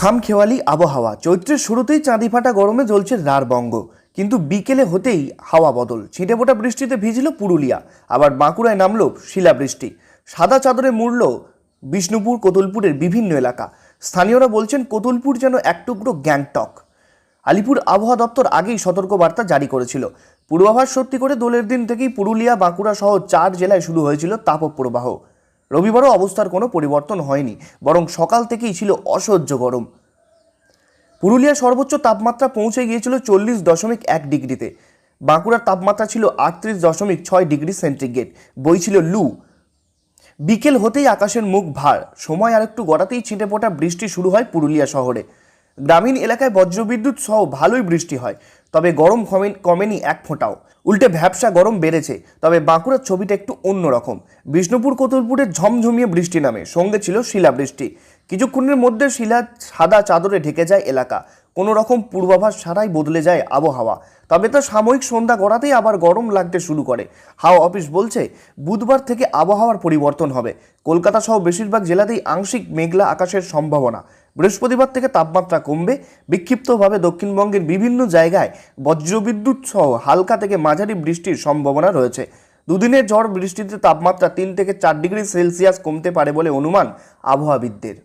খামখেওয়ালি আবহাওয়া। চৈত্রের শুরুতেই চাঁদি ফাটা গরমে জ্বলছে রাঢ়বঙ্গ, কিন্তু বিকেলে হতেই হাওয়া বদল। ছিটেফোঁটা বৃষ্টিতে ভিজল পুরুলিয়া, আবার বাঁকুড়ায় নামল শিলাবৃষ্টি। সাদা চাদরে মুড়ল বিষ্ণুপুর কোতুলপুরের বিভিন্ন এলাকা। স্থানীয়রা বলছেন কোতুলপুর যেন এক টুকরো গ্যাংটক। আলিপুর আবহাওয়া দপ্তর আগেই সতর্কবার্তা জারি করেছিল। পূর্বাভাস সত্যি করে দোলের দিন থেকেই পুরুলিয়া, বাঁকুড়া সহ 4 জেলায় শুরু হয়েছিল তাপপ্রবাহ। রবিবারও অবস্থার কোনো পরিবর্তন হয়নি, বরং সকাল থেকেই ছিল অসহ্য গরম। পুরুলিয়ার সর্বোচ্চ তাপমাত্রা পৌঁছে গিয়েছিল 40.1 ডিগ্রিতে। বাঁকুড়ার তাপমাত্রা ছিল 38.6 ডিগ্রি সেন্টিগ্রেড। বইছিল লু। বিকেল হতেই আকাশের মুখ ভার। সময় আরেকটু গড়াতেই ছিটেফোঁটা বৃষ্টি শুরু হয় পুরুলিয়া শহরে। গ্রামীণ এলাকায় বজ্রবিদ্যুৎ সহ ভালোই বৃষ্টি হয়, তবে গরম কমেনি এক ফোঁটাও। উল্টে ভ্যাপসা গরম বেড়েছে। তবে বাঁকুড়ার ছবিটা একটু অন্যরকম। বিষ্ণুপুর কোতুলপুরে ঝমঝমিয়ে বৃষ্টি নামে, সঙ্গে ছিল শিলাবৃষ্টি। কিছুক্ষণের মধ্যে সাদা চাদরে ঢেকে যায় এলাকা। কোনো রকম পূর্বাভাস ছাড়াই বদলে যায় আবহাওয়া। তবে তা সাময়িক সন্ধ্যা গড়াতেই আবার গরম লাগতে শুরু করে। হাওয়া অফিস বলছে বুধবার থেকে আবহাওয়ার পরিবর্তন হবে। কলকাতা সহ বেশিরভাগ জেলাতেই আংশিক মেঘলা আকাশের সম্ভাবনা। বৃহস্পতিবার থেকে তাপমাত্রা কমবে। বিক্ষিপ্তভাবে দক্ষিণবঙ্গের বিভিন্ন জায়গায় বজ্রবিদ্যুৎ সহ হালকা থেকে মাঝারি বৃষ্টির সম্ভাবনা রয়েছে। দুদিনের ঝড় বৃষ্টিতে তাপমাত্রা 3 থেকে 4 ডিগ্রি সেলসিয়াস কমতে পারে বলে অনুমান আবহাওয়াবিদদের।